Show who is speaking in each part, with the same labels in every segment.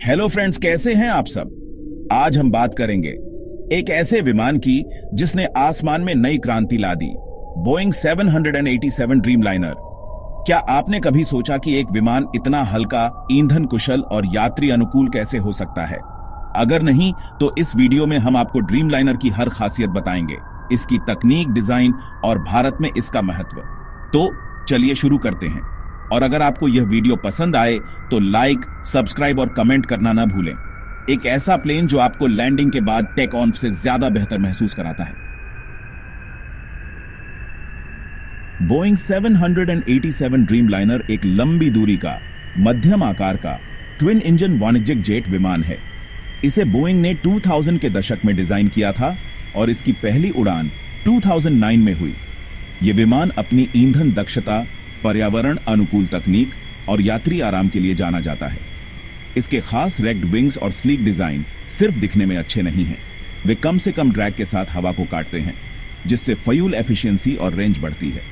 Speaker 1: Hello friends, कैसे हैं आप सब। आज हम बात करेंगे एक ऐसे विमान की जिसने आसमान में नई क्रांति ला दी, बोइंग 787 ड्रीमलाइनर। क्या आपने कभी सोचा कि एक विमान इतना हल्का, ईंधन कुशल और यात्री अनुकूल कैसे हो सकता है? अगर नहीं तो इस वीडियो में हम आपको ड्रीमलाइनर की हर खासियत बताएंगे, इसकी तकनीक, डिजाइन और भारत में इसका महत्व। तो चलिए शुरू करते हैं। और अगर आपको यह वीडियो पसंद आए तो लाइक, सब्सक्राइब और कमेंट करना ना भूलें। एक ऐसा प्लेन जो आपको लैंडिंग के बाद टेक ऑन से ज्यादा बेहतर महसूस कराता है। बोइंग 787 ड्रीमलाइनर एक लंबी दूरी का, मध्यम आकार का, ट्विन इंजन वाणिज्यिक जेट विमान है। इसे बोइंग ने 2000 के दशक में डिजाइन किया था और इसकी पहली उड़ान 2009 में हुई। यह विमान अपनी ईंधन दक्षता, पर्यावरण अनुकूल तकनीक और यात्री आराम के लिए जाना जाता है। इसके खास रेक्ड विंग्स और स्लीक डिजाइन सिर्फ दिखने में अच्छे नहीं हैं, वे कम से कम ड्रैग के साथ हवा को काटते हैं, जिससे फ्यूल एफिशिएंसी और रेंज बढ़ती है।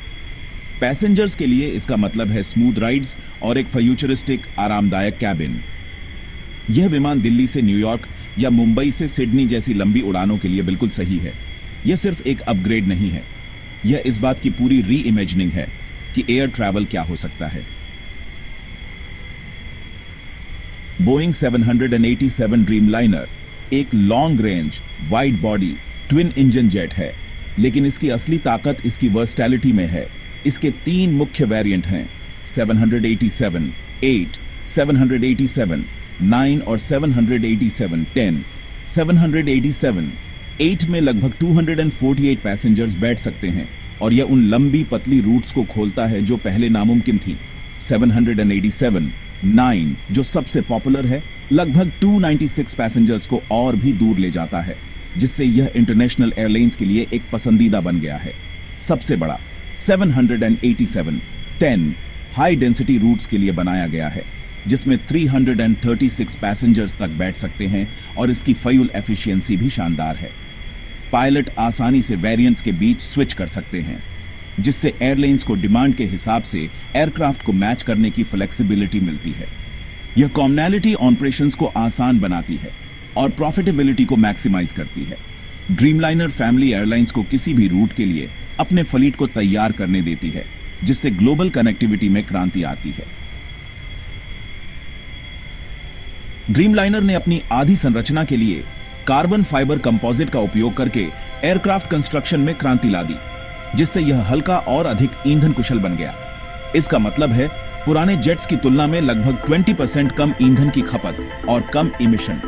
Speaker 1: पैसेंजर्स के लिए इसका मतलब है स्मूथ राइड्स और एक फ्यूचरिस्टिक, आरामदायक कैबिन। यह विमान दिल्ली से न्यूयॉर्क या मुंबई से सिडनी जैसी लंबी उड़ानों के लिए बिल्कुल सही है। यह सिर्फ एक अपग्रेड नहीं है, यह इस बात की पूरी री इमेजिनिंग है कि एयर ट्रैवल क्या हो सकता है। बोइंग 787 ड्रीमलाइनर एक long range, wide body, twin engine jet है, लेकिन इसकी असली ताकत इसकी वर्सटैलिटी में है। इसके 3 मुख्य वेरिएंट हैं, 787, 8, 787, 9 और 787, 10। 787, 8 में लगभग 248 पैसेंजर्स बैठ सकते हैं और यह उन लंबी पतली रूट्स को खोलता है जो पहले नामुमकिन थी। 787, 9 जो सबसे पॉपुलर है, लगभग 296 पैसेंजर्स को और भी दूर ले जाता है, जिससे यह इंटरनेशनल एयरलाइंस के लिए एक पसंदीदा बन गया है। सबसे बड़ा 787, 10 हाई डेंसिटी रूट्स के लिए बनाया गया है, जिसमें 336 पैसेंजर्स तक बैठ सकते हैं और इसकी फ्यूल एफिशिएंसी भी शानदार है। पायलट आसानी से वेरिएंट्स के बीच स्विच कर सकते हैं, जिससे एयरलाइंस को डिमांड के हिसाब से एयरक्राफ्ट को मैच करने की फ्लेक्सिबिलिटी मिलती है। यह कॉमनैलिटी ऑपरेशंस को आसान बनाती है और प्रॉफिटेबिलिटी को मैक्सिमाइज करती है। ड्रीमलाइनर फैमिली एयरलाइंस को किसी भी रूट के लिए अपने फ्लीट को तैयार करने देती है, जिससे ग्लोबल कनेक्टिविटी में क्रांति आती है। ड्रीमलाइनर ने अपनी आधी संरचना के लिए कार्बन फाइबर कंपोजिट का उपयोग करके एयरक्राफ्ट कंस्ट्रक्शन में क्रांति ला दी, जिससे यह हल्का और अधिक ईंधन कुशल बन गया। इसका मतलब है पुराने जेट्स की तुलना में लगभग 20% कम ईंधन की खपत और कम इमिशन।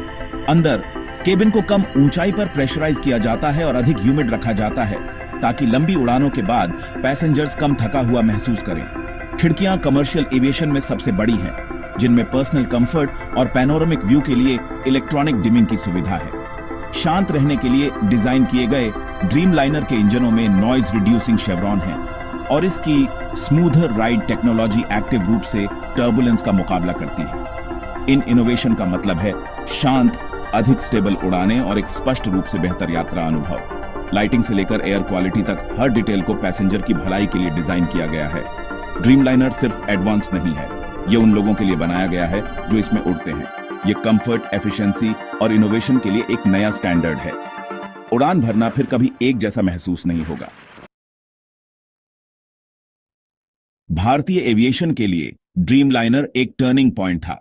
Speaker 1: अंदर केबिन को कम ऊंचाई पर प्रेशराइज किया जाता है और अधिक ह्यूमिड रखा जाता है, ताकि लंबी उड़ानों के बाद पैसेंजर्स कम थका हुआ महसूस करें। खिड़कियां कमर्शियल एविएशन में सबसे बड़ी हैं, जिनमें पर्सनल कंफर्ट और पैनोरामिक व्यू के लिए इलेक्ट्रॉनिक डिमिंग की सुविधा है। शांत रहने के लिए डिजाइन किए गए ड्रीमलाइनर के इंजनों में नॉइज रिड्यूसिंग शेवरॉन है और इसकी स्मूथर राइड टेक्नोलॉजी एक्टिव रूप से टर्बुलेंस का मुकाबला करती है। इन इनोवेशन का मतलब है शांत, अधिक स्टेबल उड़ानें और एक स्पष्ट रूप से बेहतर यात्रा अनुभव। लाइटिंग से लेकर एयर क्वालिटी तक हर डिटेल को पैसेंजर की भलाई के लिए डिजाइन किया गया है। ड्रीमलाइनर सिर्फ एडवांस नहीं है, यह उन लोगों के लिए बनाया गया है जो इसमें उड़ते हैं। यह कंफर्ट, एफिशिएंसी और इनोवेशन के लिए एक नया स्टैंडर्ड है। उड़ान भरना फिर कभी एक जैसा महसूस नहीं होगा। भारतीय एविएशन के लिए ड्रीमलाइनर एक टर्निंग पॉइंट था।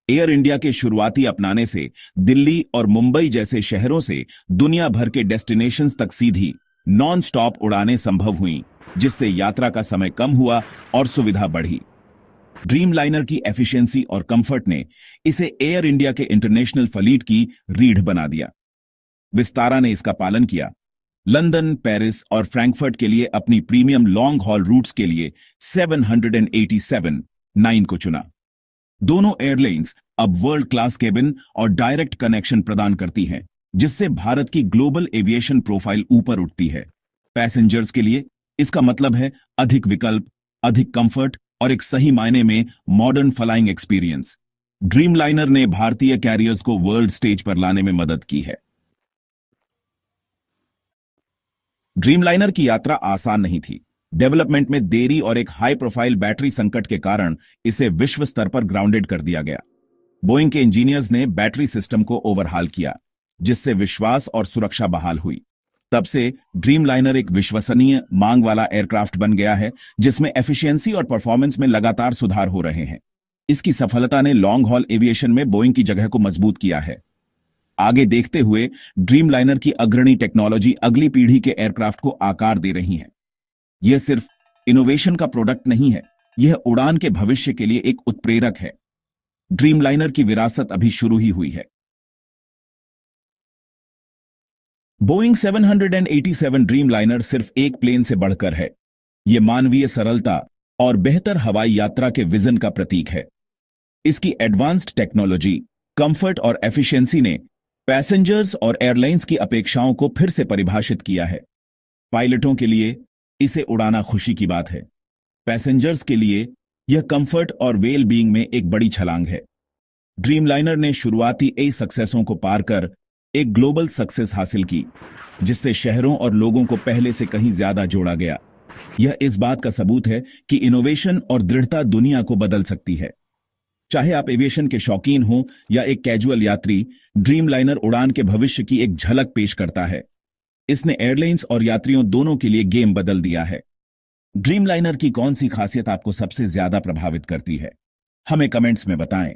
Speaker 1: एयर इंडिया के शुरुआती अपनाने से दिल्ली और मुंबई जैसे शहरों से दुनिया भर के डेस्टिनेशंस तक सीधी, नॉन स्टॉप उड़ानें संभव हुईं, जिससे यात्रा का समय कम हुआ और सुविधा बढ़ी। ड्रीमलाइनर की एफिशिएंसी और कंफर्ट ने इसे एयर इंडिया के इंटरनेशनल फ्लीट की रीढ़ बना दिया। विस्तारा ने इसका पालन किया, लंदन, पेरिस और फ्रैंकफर्ट के लिए अपनी प्रीमियम लॉन्ग हॉल रूट्स के लिए 787, 9 को चुना। दोनों एयरलाइंस अब वर्ल्ड क्लास केबिन और डायरेक्ट कनेक्शन प्रदान करती हैं, जिससे भारत की ग्लोबल एविएशन प्रोफाइल ऊपर उठती है। पैसेंजर्स के लिए इसका मतलब है अधिक विकल्प, अधिक कंफर्ट और एक सही मायने में मॉडर्न फ्लाइंग एक्सपीरियंस। ड्रीमलाइनर ने भारतीय कैरियर्स को वर्ल्ड स्टेज पर लाने में मदद की है। ड्रीमलाइनर की यात्रा आसान नहीं थी। डेवलपमेंट में देरी और एक हाई प्रोफाइल बैटरी संकट के कारण इसे विश्व स्तर पर ग्राउंडेड कर दिया गया। बोइंग के इंजीनियर्स ने बैटरी सिस्टम को ओवरहाल किया, जिससे विश्वास और सुरक्षा बहाल हुई। तब से ड्रीमलाइनर एक विश्वसनीय मांग वाला एयरक्राफ्ट बन गया है, जिसमें एफिशिएंसी और परफॉर्मेंस में लगातार सुधार हो रहे हैं। इसकी सफलता ने लॉन्ग हॉल एविएशन में बोइंग की जगह को मजबूत किया है। आगे देखते हुए ड्रीमलाइनर की अग्रणी टेक्नोलॉजी अगली पीढ़ी के एयरक्राफ्ट को आकार दे रही है। यह सिर्फ इनोवेशन का प्रोडक्ट नहीं है, यह उड़ान के भविष्य के लिए एक उत्प्रेरक है। ड्रीमलाइनर की विरासत अभी शुरू ही हुई है। बोइंग 787 ड्रीमलाइनर सिर्फ एक प्लेन से बढ़कर है। यह मानवीय सरलता और बेहतर हवाई यात्रा के विजन का प्रतीक है। इसकी एडवांस्ड टेक्नोलॉजी, कंफर्ट और एफिशिएंसी ने पैसेंजर्स और एयरलाइंस की अपेक्षाओं को फिर से परिभाषित किया है। पायलटों के लिए इसे उड़ाना खुशी की बात है। पैसेंजर्स के लिए यह कंफर्ट और वेल बीइंग में एक बड़ी छलांग है। ड्रीमलाइनर ने शुरुआती कई सक्सेसों को पार कर एक ग्लोबल सक्सेस हासिल की, जिससे शहरों और लोगों को पहले से कहीं ज्यादा जोड़ा गया। यह इस बात का सबूत है कि इनोवेशन और दृढ़ता दुनिया को बदल सकती है। चाहे आप एविएशन के शौकीन हो या एक कैजुअल यात्री, ड्रीमलाइनर उड़ान के भविष्य की एक झलक पेश करता है। इसने एयरलाइंस और यात्रियों दोनों के लिए गेम बदल दिया है। ड्रीमलाइनर की कौन सी खासियत आपको सबसे ज्यादा प्रभावित करती है? हमें कमेंट्स में बताएं।